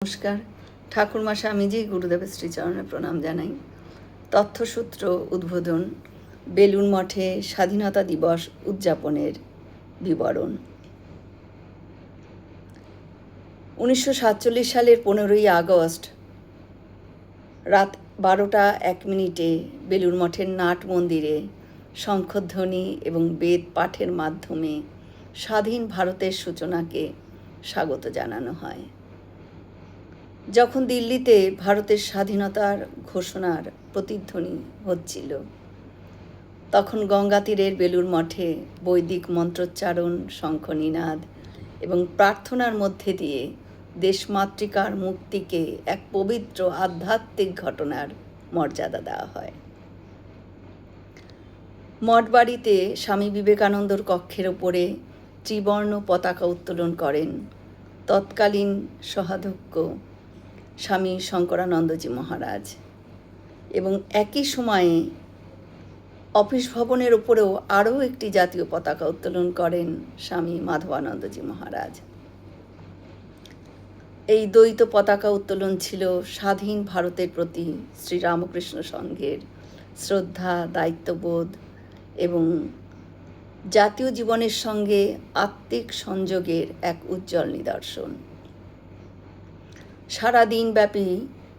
নমস্কার। ঠাকুরমা স্বামীজি গুরুদেবের শ্রীচরণে প্রণাম জানাই। তথ্যসূত্র উদ্বোধন, বেলুড় মঠে স্বাধীনতা দিবস উদযাপনের বিবরণ। 1947 সালের 15ই আগস্ট রাত 12:01 বেলুড় মঠের নাট মন্দিরে শঙ্খধ্বনি এবং বেদ পাঠের মাধ্যমে স্বাধীন ভারতের সূচনাকে স্বাগত জানানো হয়। যখন দিল্লিতে ভারতের স্বাধীনতার ঘোষণার প্রতিধ্বনি হচ্ছিল, তখন গঙ্গা তীরের বেলুড় মঠে বৈদিক মন্ত্রোচ্চারণ, শঙ্খনিনাদ এবং প্রার্থনার মধ্যে দিয়ে দেশমাতৃকার মুক্তিকে এক পবিত্র আধ্যাত্মিক ঘটনার মর্যাদা দেওয়া হয়। মঠবাড়িতে স্বামী বিবেকানন্দর কক্ষের ওপরে ত্রিবর্ণ পতাকা উত্তোলন করেন তৎকালীন সহাধ্যক্ষ স্বামী শঙ্করানন্দজি মহারাজ, এবং একই সময়ে অফিস ভবনের উপরেও আরও একটি জাতীয় পতাকা উত্তোলন করেন স্বামী মাধবানন্দজি মহারাজ। এই দ্বৈত পতাকা উত্তোলন ছিল স্বাধীন ভারতের প্রতি শ্রীরামকৃষ্ণ সংঘের শ্রদ্ধা, দায়িত্ববোধ এবং জাতীয় জীবনের সঙ্গে আত্মিক সংযোগের এক উজ্জ্বল নিদর্শন। সারা দিনব্যাপী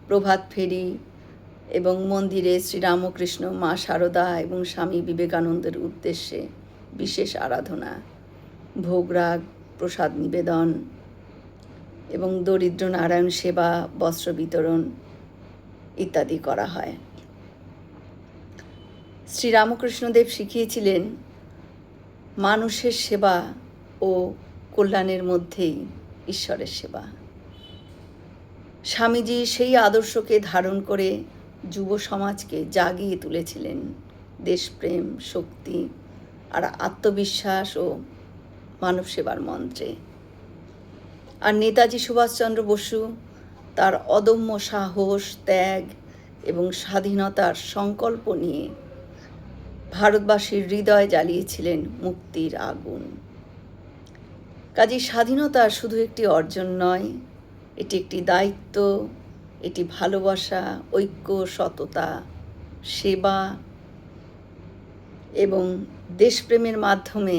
প্রভাত ফেরি এবং মন্দিরে শ্রীরামকৃষ্ণ, মা শারদা এবং স্বামী বিবেকানন্দের উদ্দেশ্যে বিশেষ আরাধনা, ভোগরাগ, প্রসাদ নিবেদন এবং দরিদ্র নারায়ণ সেবা, বস্ত্র বিতরণ ইত্যাদি করা হয়। শ্রীরামকৃষ্ণদেব শিখিয়েছিলেন মানুষের সেবা ও কল্যাণের মধ্যেই ঈশ্বরের সেবা। স্বামীজি সেই আদর্শকে ধারণ করে যুব সমাজকে জাগিয়ে তুলেছিলেন দেশপ্রেম, শক্তি আর আত্মবিশ্বাস ও মানব সেবার মন্ত্রে। আর নেতাজি সুভাষচন্দ্র বসু তার অদম্য সাহস, ত্যাগ এবং স্বাধীনতার সংকল্প নিয়ে ভারতবাসীর হৃদয় জ্বালিয়েছিলেন মুক্তির আগুন। কাজেই স্বাধীনতা শুধু একটি অর্জন নয়, এটি একটি দায়িত্ব, এটি ভালোবাসা, ঐক্য, সততা, সেবা এবং দেশপ্রেমের মাধ্যমে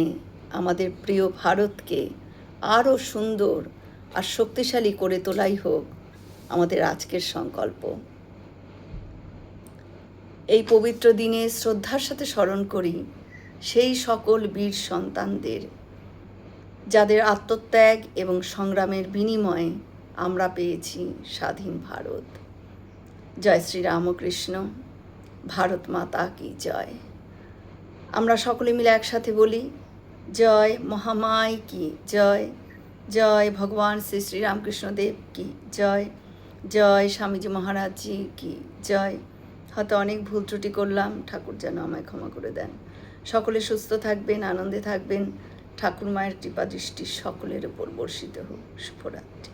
আমাদের প্রিয় ভারতকে আরও সুন্দর আর শক্তিশালী করে তোলাই হোক আমাদের আজকের সংকল্প। এই পবিত্র দিনে শ্রদ্ধার সাথে স্মরণ করি সেই সকল বীর সন্তানদের, যাদের আত্মত্যাগ এবং সংগ্রামের বিনিময়ে আমরা পেয়েছি স্বাধীন ভারত। জয় শ্রী রামকৃষ্ণ। ভারত মাতা কি জয়। আমরা সকলে মিলে একসাথে বলি, জয় মহামায় কি জয়, জয় ভগবান শ্রী শ্রীরামকৃষ্ণদেব কি জয়, জয় স্বামীজি মহারাজজি কি জয়। হয়তো অনেক ভুল ত্রুটি করলাম, ঠাকুর যেন আমায় ক্ষমা করে দেন। সকলে সুস্থ থাকবেন, আনন্দে থাকবেন। ঠাকুর মায়ের কৃপা দৃষ্টি সকলের উপর বর্ষিত হোক। শুভরাত্রি।